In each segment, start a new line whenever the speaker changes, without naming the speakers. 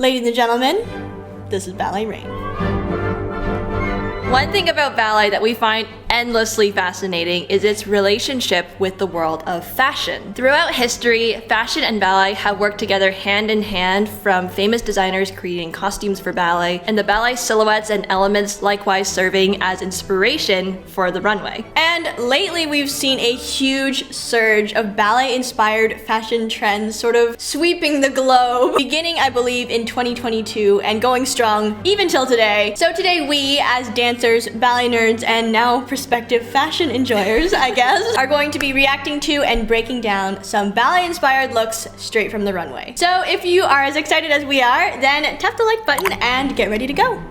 Ladies and gentlemen, this is Ballet Rain.
One thing about ballet that we find endlessly fascinating is its relationship with the world of fashion. Throughout history, fashion and ballet have worked together hand in hand, from famous designers creating costumes for ballet, and the ballet silhouettes and elements likewise serving as inspiration for the runway.
And lately we've seen a huge surge of ballet-inspired fashion trends sort of sweeping the globe, beginning I believe in 2022 and going strong even till today. So today we, as dancers, ballet nerds, and now prospective fashion enjoyers, I guess, are going to be reacting to and breaking down some ballet-inspired looks straight from the runway. So if you are as excited as we are, then tap the like button and get ready to go.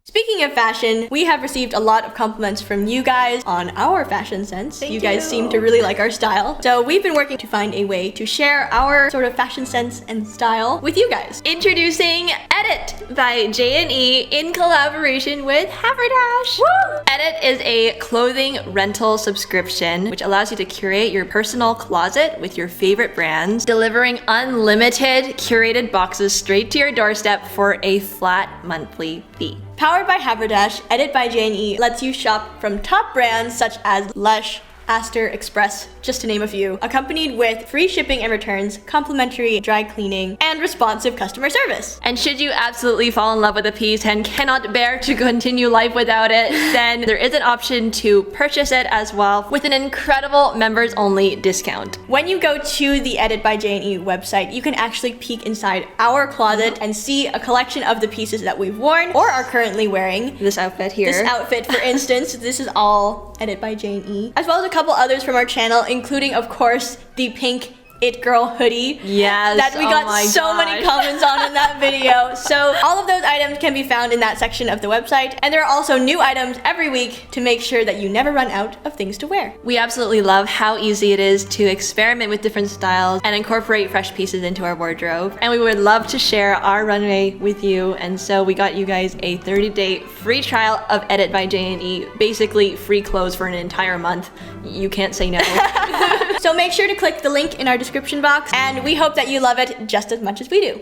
Speaking of fashion, we have received a lot of compliments from you guys on our fashion sense.
Thank
you guys seem to really like our style. So we've been working to find a way to share our sort of fashion sense and style with you guys.
Introducing Edit by J&E in collaboration with Haverdash. Woo! Edit is a clothing rental subscription which allows you to curate your personal closet with your favorite brands, delivering unlimited curated boxes straight to your doorstep for a flat monthly fee.
Powered by Haverdash, Edit by J&E lets you shop from top brands such as Lush, Aster, Express, just to name a few, accompanied with free shipping and returns, complimentary dry cleaning, and responsive customer service.
And should you absolutely fall in love with a piece and cannot bear to continue life without it, then there is an option to purchase it as well with an incredible members only discount.
When you go to the Edit by J&E website, you can actually peek inside our closet and see a collection of the pieces that we've worn or are currently wearing.
This outfit here.
This outfit, for instance, this is all Edit by J&E, as well as a couple others from our channel, including, of course, the pink It Girl hoodie.
Yes,
that we got so many comments on in that video. So all of those items can be found in that section of the website, and there are also new items every week to make sure that you never run out of things to wear.
We absolutely love how easy it is to experiment with different styles and incorporate fresh pieces into our wardrobe. And we would love to share our runway with you, and so we got you guys a 30-day free trial of Edit by J&E, basically free clothes for an entire month. You can't say no.
So make sure to click the link in our description box, and we hope that you love it just as much as we do.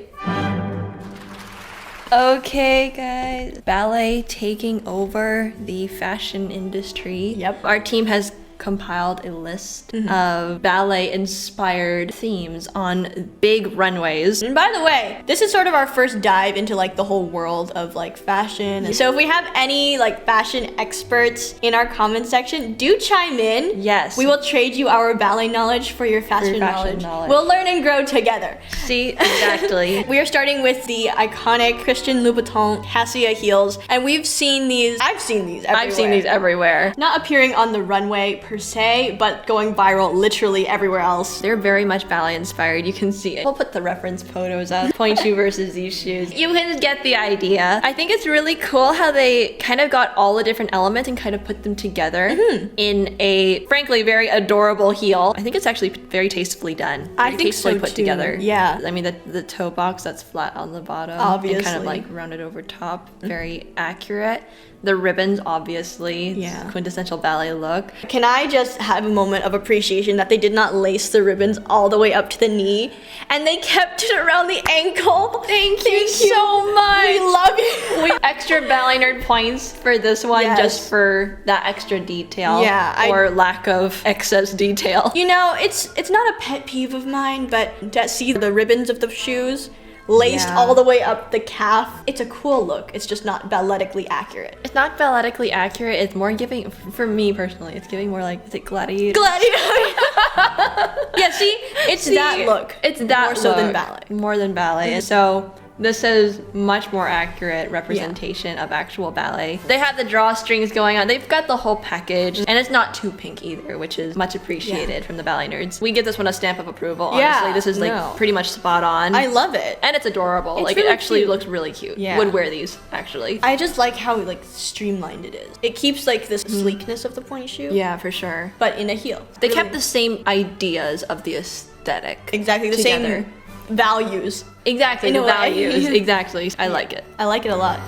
Okay guys, ballet taking over the fashion industry.
Yep.
Our team has compiled a list of ballet-inspired themes on big runways.
And by the way, this is sort of our first dive into like the whole world of like fashion. And so if we have any like fashion experts in our comment section, do chime in.
Yes.
We will trade you our ballet knowledge for your fashion knowledge. We'll learn and grow together.
See, exactly.
We are starting with the iconic Christian Louboutin Cassia heels, and we've seen these, I've seen these everywhere.
I've seen these everywhere.
Not appearing on the runway per se, but going viral literally everywhere else.
They're very much ballet inspired, you can see it. We'll put the reference photos up. Point shoe versus these shoes. You can get the idea. I think it's really cool how they kind of got all the different elements and kind of put them together in a, frankly, very adorable heel. I think it's actually very tastefully done.
I think
tastefully
so
put
too.
together.
Yeah.
I mean, the toe box that's flat on the bottom.
Obviously.
And kind of like rounded over top. Very accurate. The ribbons, obviously.
Yeah.
Quintessential ballet look.
Can I just have a moment of appreciation that they did not lace the ribbons all the way up to the knee, and they kept it around the ankle? Thank you so much. We love you.
We extra ballet nerd points for this one,
Yes.
just for that extra detail.
Yeah,
or lack of excess detail.
You know, it's not a pet peeve of mine, but to see the ribbons of the shoes laced all the way up the calf, it's a cool look. It's just not balletically accurate.
It's not balletically accurate. It's more giving, for me personally, it's giving more like, is it gladiator?
Gladiator. Yeah, see, it's that look.
It's that
more so than
look.
ballet.
More than ballet. And so this is much more accurate representation of actual ballet. They have the drawstrings going on. They've got the whole package, and it's not too pink either, which is much appreciated from the ballet nerds. We give this one a stamp of approval. Honestly, this is like pretty much spot on.
I love it.
And it's adorable.
It's
like
really
it actually
cute.
looks really cute.
Yeah.
Would wear these actually.
I just like how like streamlined it is. It keeps like this sleekness of the point shoe.
Yeah, for sure.
But in a heel.
They
Really.
kept the same ideas of the aesthetic.
Exactly the
together.
same values.
Exactly,
In
the
a way.
values. Exactly. I like it.
I like it a lot.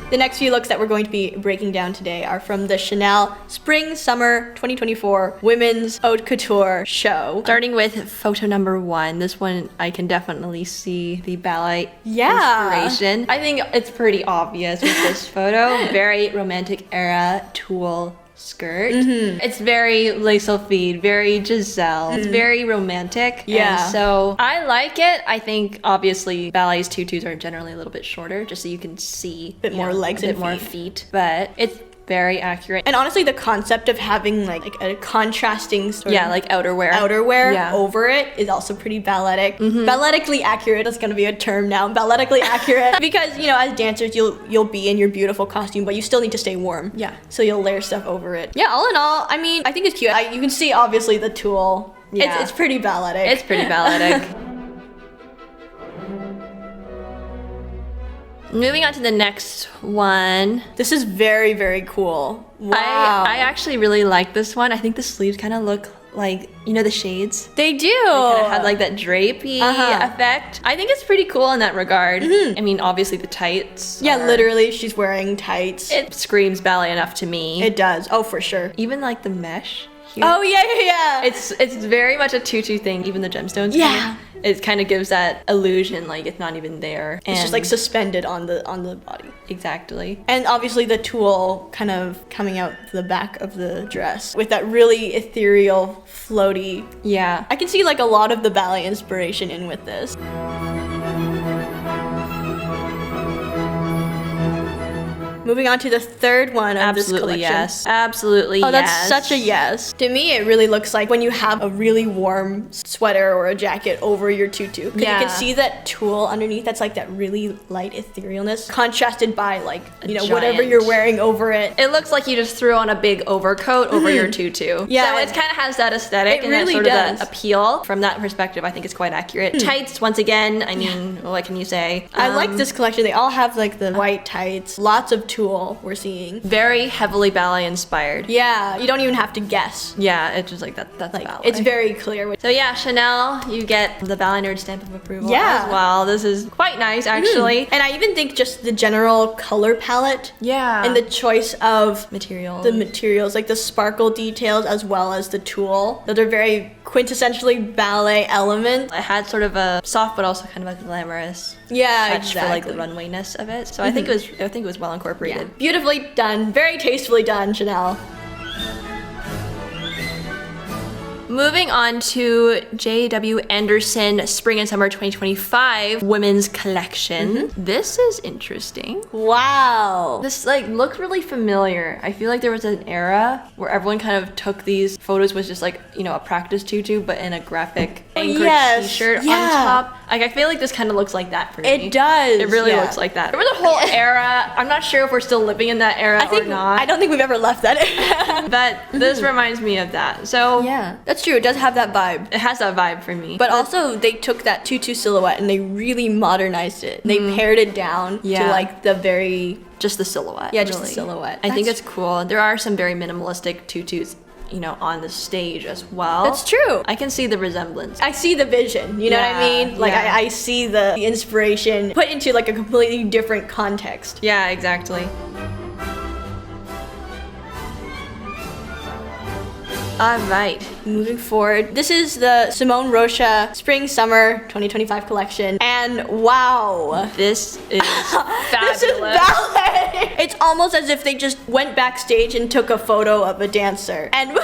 The next few looks that we're going to be breaking down today are from the Chanel Spring Summer 2024 Women's Haute Couture show.
Starting with photo number 1. This one I can definitely see the ballet inspiration. I think it's pretty obvious with this photo. Very romantic era tulle skirt. It's very lace fille, very Giselle. It's very romantic.
Yeah.
And so I like it. I think obviously ballets tutus are generally a little bit shorter just so you can see
Bit more legs
a bit
and
more feet. But it's very accurate.
And honestly, the concept of having like a contrasting sort of
like outerwear
over it is also pretty balletic. Balletically accurate is going to be a term now. Balletically accurate because, you know, as dancers, you'll be in your beautiful costume, but you still need to stay warm.
Yeah.
So you'll layer stuff over it. Yeah, all in all, I mean, I think it's cute. You can see obviously the tulle.
Yeah.
It's pretty balletic.
It's pretty balletic. Moving on to the next one.
This is very, very cool. Wow.
I actually really like this one. I think the sleeves kind of look like, you know, the shades.
They do.
They kind of have like that drapey effect. I think it's pretty cool in that regard. I mean, obviously the tights.
Yeah, literally, she's wearing tights.
It screams ballet enough to me.
It does. Oh, for sure.
Even like the mesh here.
Oh, yeah.
It's very much a tutu thing. Even the gemstones.
Yeah.
It kind of gives that illusion like it's not even there.
It's just like suspended on the body.
Exactly.
And obviously the tulle kind of coming out the back of the dress with that really ethereal, floaty.
Yeah.
I can see like a lot of the ballet inspiration in with this. Moving on to the third one of this collection.
Yes. Absolutely yes.
Oh, that's such a yes. To me, it really looks like when you have a really warm sweater or a jacket over your tutu. Yeah. You can see that tulle underneath that's like that really light etherealness contrasted by like, you know, whatever you're wearing over it.
It looks like you just threw on a big overcoat over your tutu.
Yeah.
So it kind of has that aesthetic and
really
that sort
does.
of that appeal. From that perspective, I think it's quite accurate. Tights, once again, I mean, what can you say?
I like this collection. They all have like the white tights, lots of tulle we're seeing.
Very heavily ballet inspired.
Yeah, you don't even have to guess.
Yeah, it's just like that's
like
ballet.
it's very clear.
So yeah, Chanel, you get the ballet nerd stamp of approval
as
well. This is quite nice actually.
And I even think just the general color palette and the choice of materials, like the sparkle details as well as the tulle, those are very quintessentially ballet elements.
It had sort of a soft but also kind of like glamorous touch for like the runwayness of it. So I think it was well incorporated.
Yeah. Beautifully done, very tastefully done, Chanel.
Moving on to J.W. Anderson Spring and Summer 2025 Women's Collection. This is interesting.
Wow.
This like looks really familiar. I feel like there was an era where everyone kind of took these photos with just like, you know, a practice tutu but in a graphic anchored t-shirt on top. Like I feel like this kind of looks like that for me.
It does.
It really looks like that. There was a whole era. I'm not sure if we're still living in that era or not.
I don't think we've ever left that era.
But this reminds me of that. So
yeah, that's true. It does have that vibe.
It has that vibe for me.
But also they took that tutu silhouette and they really modernized it. They pared it down to like the very...
Just the silhouette.
Yeah, just the silhouette.
I think it's cool. There are some very minimalistic tutus, you know, on the stage as well.
That's true.
I can see the resemblance.
I see the vision, you know what I mean? Like I see the inspiration put into like a completely different context.
Yeah, exactly. All right,
moving forward. This is the Simone Rocha Spring Summer 2025 collection. And wow.
This is fabulous.
This is ballet. It's almost as if they just went backstage and took a photo of a dancer and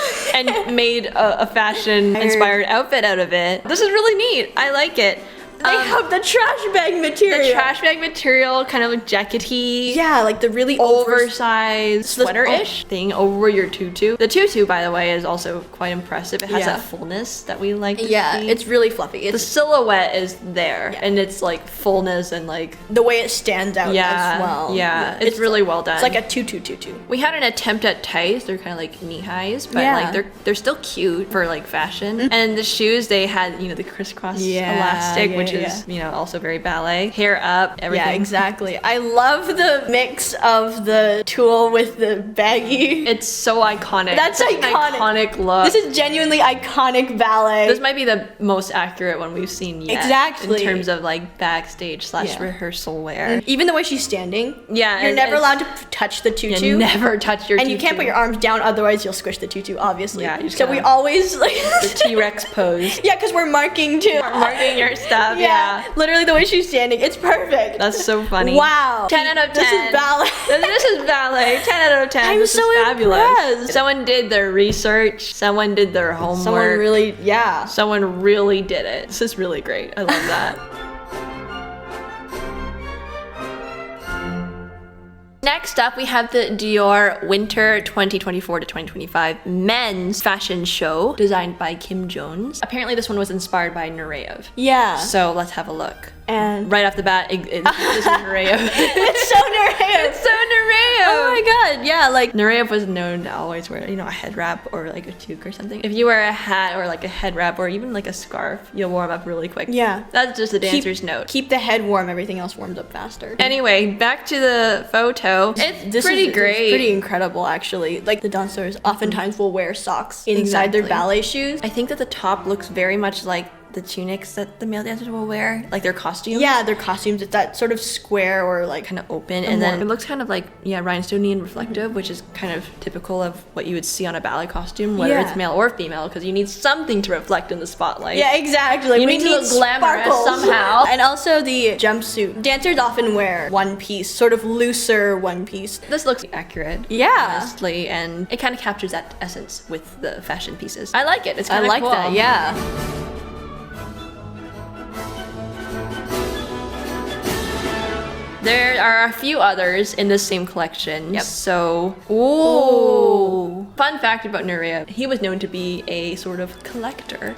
made a fashion inspired outfit out of it. This is really neat. I like it.
They have the trash bag material.
The trash bag material, kind of like jackety.
Yeah, like the really
oversized sweater-ish thing over your tutu. The tutu, by the way, is also quite impressive. It has that fullness that we like to see.
It's really fluffy.
The silhouette is there, and it's like fullness and like...
the way it stands out as well.
Yeah, it's really well done.
It's like a tutu.
We had an attempt at tights. They're kind of like knee-highs, but like they're still cute for like fashion. And the shoes, they had, you know, the crisscross elastic, which is, you know, also very ballet. Hair up, everything.
Yeah, exactly. I love the mix of the tulle with the baggy.
It's so iconic.
That's
such an iconic look.
This is genuinely iconic ballet.
This might be the most accurate one we've seen yet.
Exactly.
In terms of like backstage / rehearsal wear.
And even the way she's standing.
Yeah.
You're never allowed to touch the tutu.
You never touch your tutu.
And you can't put your arms down, otherwise you'll squish the tutu, obviously.
Yeah, you just
so we always like
the T-Rex pose.
Yeah, because we're marking too.
Marking your stuff, yeah.
Literally the way she's standing, it's perfect.
That's so funny.
Wow.
10 out of 10.
This is ballet.
This is ballet. 10 out of 10.
I'm
this
so
is fabulous.
impressed.
Someone did their research. Someone did their homework.
Someone really,
Someone really did it. This is really great. I love that. Next up, we have the Dior Winter 2024 to 2025 men's fashion show designed by Kim Jones. Apparently, this one was inspired by Nureyev.
Yeah.
So let's have a look.
And
right off the bat, this is Nureyev.
It's so Nureyev.
It's so Nureyev.
Oh my god, yeah, like
Nureyev was known to always wear, you know, a head wrap or like a toque or something. If you wear a hat or like a head wrap or even like a scarf, you'll warm up really quick.
Yeah.
That's just a dancer's note.
Keep the head warm, everything else warms up faster.
Anyway, back to the photo. It's pretty great.
It's pretty incredible, actually. Like the dancers oftentimes will wear socks inside their ballet shoes.
I think that the top looks very much like the tunics that the male dancers will wear, like their costumes.
Yeah, their costumes. It's that sort of square or like
kind of open, and then it looks kind of like rhinestoney and reflective, which is kind of typical of what you would see on a ballet costume, whether it's male or female, because you need something to reflect in the spotlight.
Yeah, exactly.
You need to look glamorous somehow.
And also the jumpsuit. Dancers often wear one piece, sort of looser one piece.
This looks accurate.
Yeah.
Honestly, and it kind of captures that essence with the fashion pieces. I like it. It's kind of
cool. I like that. Yeah.
There are a few others in the same collection.
Yep.
So, ooh. Fun fact about Nureyev, he was known to be a sort of collector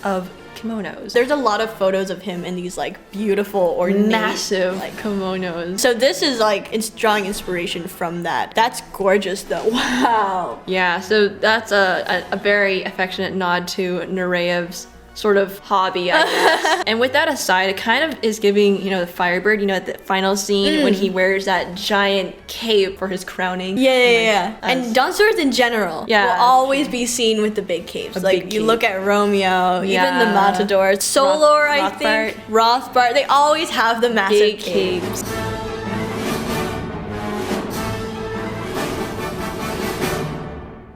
of kimonos.
There's a lot of photos of him in these like beautiful or
massive like kimonos.
So this is like it's drawing inspiration from that. That's gorgeous though. Wow.
Yeah, so that's a very affectionate nod to Nureyev's sort of hobby, I guess. And with that aside, it kind of is giving, you know, the Firebird, you know, at the final scene when he wears that giant cape for his crowning.
Yeah. And dancers in general will always be seen with the big capes. Like
big
you
cape.
look at Romeo, even the Matadors, Solor, I think, Rothbard, they always have the massive
big capes.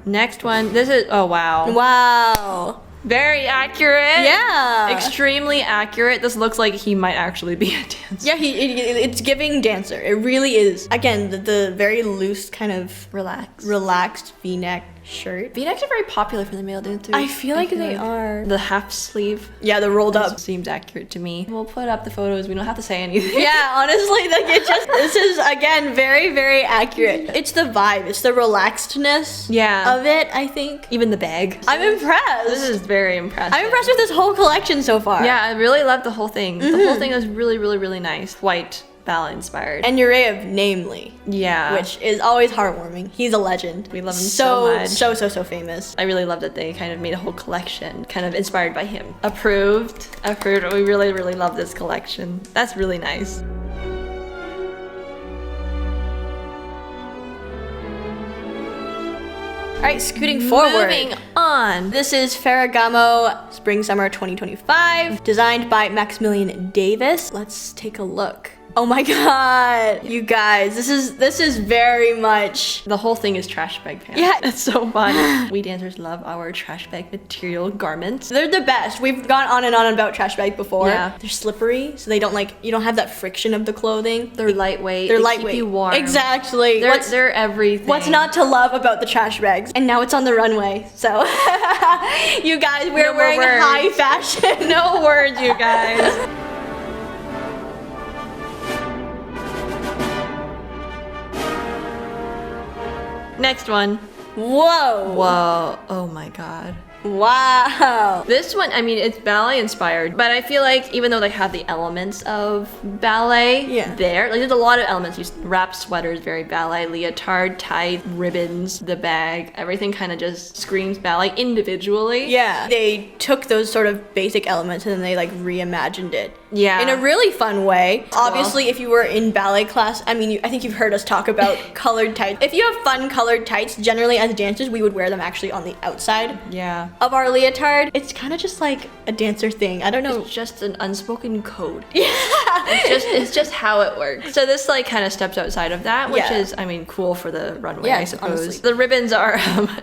Next one, this is, oh wow.
Wow.
Very accurate.
Yeah.
Extremely accurate. This looks like he might actually be a dancer.
Yeah, it's giving dancer. It really is. Again, the very loose kind of relaxed V-neck shirt.
V-necks are very popular for the male dancers.
I feel like they are.
The half sleeve.
Yeah, the rolled up.
Seems accurate to me. We'll put up the photos. We don't have to say anything.
Yeah, honestly, like this is again very, very accurate. It's the vibe. It's the relaxedness of it, I think.
Even the bag.
I'm impressed.
This is very impressive.
I'm impressed with this whole collection so far.
Yeah, I really love the whole thing. The whole thing is really, really, really nice. White, ballet-inspired.
And Nureyev, namely.
Yeah.
Which is always heartwarming. He's a legend.
We love him so much.
So famous.
I really love that they kind of made a whole collection kind of inspired by him. Approved. We really, really love this collection. That's really nice.
All right, scooting forward.
Moving on.
This is Ferragamo Spring Summer 2025, designed by Maximilian Davis. Let's take a look. Oh my god, you guys, this is very much
the whole thing is trash bag pants.
Yeah,
it's so fun. We dancers love our trash bag material garments.
They're the best. We've gone on and on about trash bag before.
Yeah.
They're slippery, so they don't you don't have that friction of the clothing.
They're lightweight.
They
lightweight. Keep you warm.
Exactly.
They're everything.
What's not to love about the trash bags? And now it's on the runway. So you guys, we're wearing high fashion.
No words, you guys. Next one.
Whoa.
Whoa. Oh my god.
Wow.
This one, I mean, it's ballet inspired, but I feel like even though they have the elements of ballet there, like there's a lot of elements. You wrap sweaters, very ballet, leotard, tight, ribbons, the bag, everything kind of just screams ballet individually.
Yeah. They took those sort of basic elements and then they like reimagined it.
Yeah.
In a really fun way. Obviously, if you were in ballet class, I mean, I think you've heard us talk about colored tights. If you have fun colored tights, generally as dancers, we would wear them actually on the outside.
Yeah.
Of our leotard. It's kind of just like a dancer thing. I don't know.
It's just an unspoken code.
Yeah.
It's just how it works. So this like kind of steps outside of that, which is, I mean, cool for the runway, I suppose.
Honestly.
The ribbons are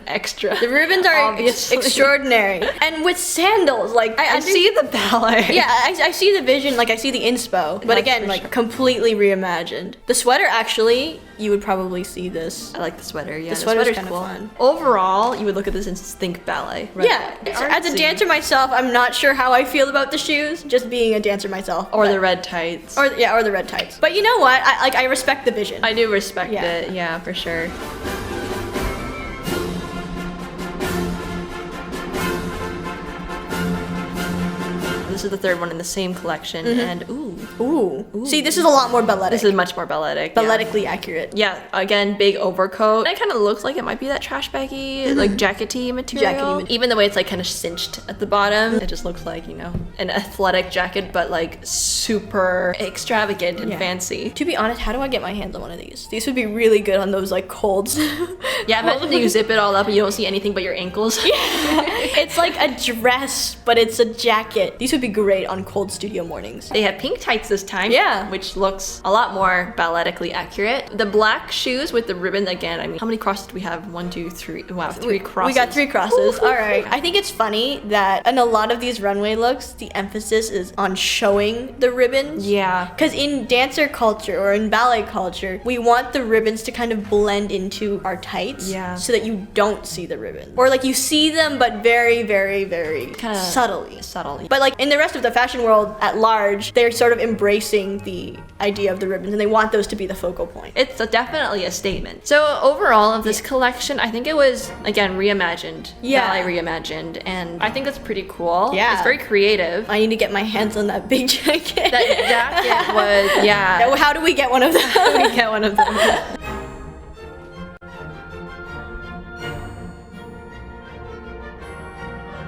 extra.
The ribbons are extraordinary. And with sandals, like
I see the ballet.
Yeah, I see the vision, like I see the inspo. But
That's
again, like completely reimagined. The sweater actually, you would probably see this.
I like the sweater, yeah.
The sweater's
sweater's
kind of
cool.
fun.
Overall, you would look at this and think ballet. Right?
Yeah, as a dancer myself, I'm not sure how I feel about the shoes, just being a dancer myself.
Or the red tights.
Or the red tights. But you know what? I respect the vision.
I do respect it, yeah, for sure. This is the third one in the same collection, and
Ooh. See, this is a lot more balletic.
This is much more balletic.
Balletically accurate.
Yeah, again, big overcoat. It kind of looks like it might be that trash baggy, like jackety material. Even the way it's like kind of cinched at the bottom, it just looks like, you know, an athletic jacket, but like super extravagant and fancy.
To be honest, how do I get my hands on one of these? These would be really good on those like colds.
Yeah, imagine you zip it all up and you don't see anything but your ankles.
It's like a dress, but it's a jacket. These would be great on cold studio mornings.
They have pink tights this time, which looks a lot more balletically accurate. The black shoes with the ribbon, again, I mean, how many crosses do we have? 1, 2, 3. Wow, 3 crosses.
We got 3 crosses. All right. I think it's funny that in a lot of these runway looks, the emphasis is on showing the ribbons.
Yeah.
Because in dancer culture or in ballet culture, we want the ribbons to kind of blend into our tights.
Yeah.
So that you don't see the ribbons. Or like you see them, but very, very, very
Kinda
subtly.
Subtly.
But like in the rest of the fashion world at large, they're sort of embracing the idea of the ribbons and they want those to be the focal point.
It's definitely a statement. So overall of this collection, I think it was, again, reimagined. Ballet reimagined. And I think that's pretty cool.
Yeah.
It's very creative.
I need to get my hands on that big jacket.
That jacket was, yeah.
How do we get one of them?
How do we get one of them?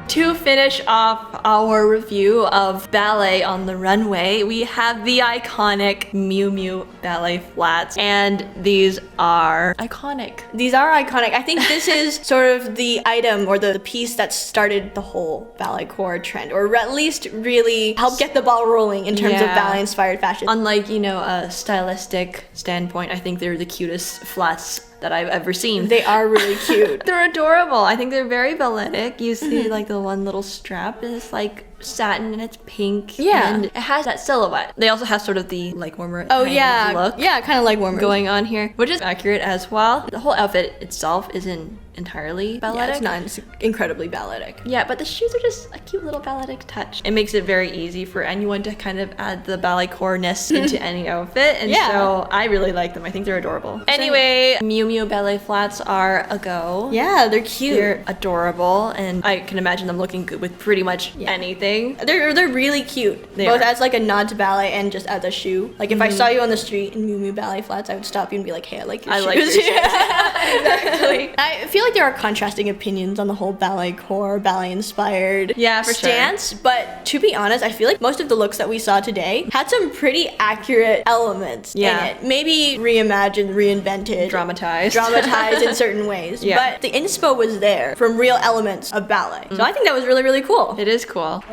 To finish off our review of ballet on the runway, we have the iconic Miu Miu ballet flats, and these are iconic.
These are iconic. I think this is sort of the item or the piece that started the whole balletcore trend, or at least really helped get the ball rolling in terms of ballet-inspired fashion.
Unlike, you know, a stylistic standpoint, I think they're the cutest flats that I've ever seen.
They are really cute.
They're adorable. I think they're very balletic. You see like the one little strap and it's like satin and it's pink.
Yeah.
And it has that silhouette. They also have sort of the like warmer
Oh
kind
yeah.
of look.
Yeah, kind of like warmer.
Going on here, which is accurate as well. The whole outfit itself isn't entirely balletic.
Yeah, it's not. It's incredibly balletic.
Yeah, but the shoes are just a cute little balletic touch. It makes it very easy for anyone to kind of add the ballet-core-ness into any outfit, and so I really like them. I think they're adorable. Anyway, Miu Miu ballet flats are a go.
Yeah, they're cute.
They're adorable, and I can imagine them looking good with pretty much anything.
They're really cute.
They
both
are.
as like a nod to ballet and just as a shoe. Like if I saw you on the street in Miu Miu ballet flats, I would stop you and be like, hey, I like your shoes.
I like your shoes. Exactly.
I feel like there are contrasting opinions on the whole ballet core, ballet inspired stance, but to be honest, I feel like most of the looks that we saw today had some pretty accurate elements in it. Maybe reimagined, reinvented, dramatized in certain ways. But the inspo was there from real elements of ballet. So I think that was really, really cool.
It is cool.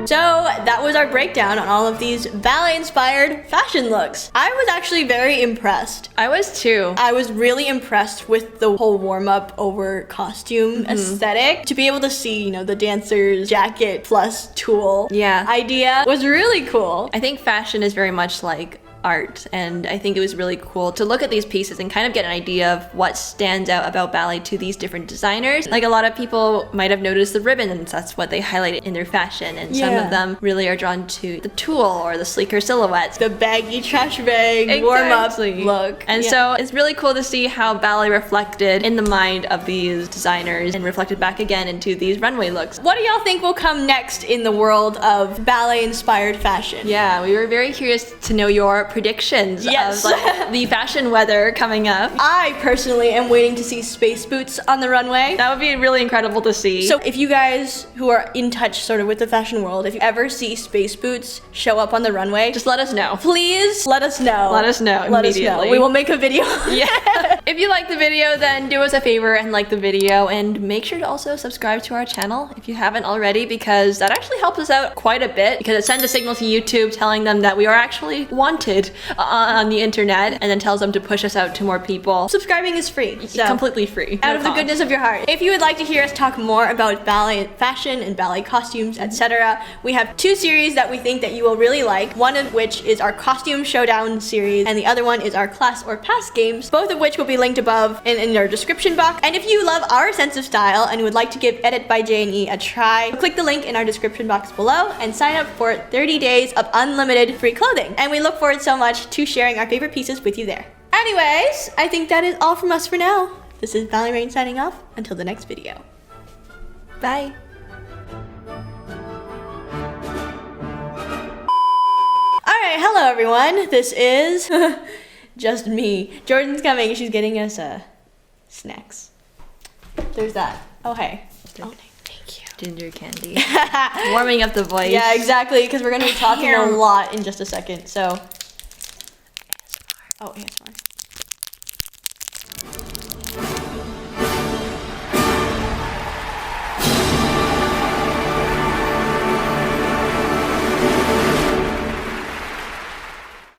So that was our breakdown on all of these ballet-inspired fashion looks. I was actually very impressed.
I was too.
I was really impressed with the whole warm-up over costume aesthetic. To be able to see, you know, the dancer's jacket plus tulle idea was really cool.
I think fashion is very much like art. And I think it was really cool to look at these pieces and kind of get an idea of what stands out about ballet to these different designers. Like a lot of people might have noticed the ribbons, that's what they highlighted in their fashion. And some of them really are drawn to the tulle or the sleeker silhouettes.
The baggy trash bag warm-up look.
And so it's really cool to see how ballet reflected in the mind of these designers and reflected back again into these runway looks.
What do y'all think will come next in the world of ballet-inspired fashion?
Yeah, we were very curious to know your predictions of like, the fashion weather coming up.
I personally am waiting to see space boots on the runway.
That would be really incredible to see.
So if you guys who are in touch sort of with the fashion world, if you ever see space boots show up on the runway,
just let us know.
Please let us know.
Let us know immediately.
We will make a video.
Yeah. If you like the video, then do us a favor and like the video, and make sure to also subscribe to our channel if you haven't already, because that actually helps us out quite a bit, because it sends a signal to YouTube telling them that we are actually wanted on the internet, and then tells them to push us out to more people.
Subscribing is free. So
completely free.
Out of the goodness of your heart. If you would like to hear us talk more about ballet fashion and ballet costumes, etc., we have 2 series that we think that you will really like, one of which is our costume showdown series, and the other one is our class or pass games, both of which will be linked above and in our description box. And if you love our sense of style and would like to give Edit by J&E a try, click the link in our description box below and sign up for 30 days of unlimited free clothing. And we look forward so much to sharing our favorite pieces with you there. Anyways, I think that is all from us for now. This is Valerie Rain signing off until the next video.
Bye.
Alright, hello everyone. This is just me. Jordan's coming. She's getting us snacks. There's that. Oh, hey. Oh, thank you.
Ginger candy. Warming up the voice.
Yeah, exactly, because we're going to be talking a lot in just a second, so. ASMR. Oh, ASMR.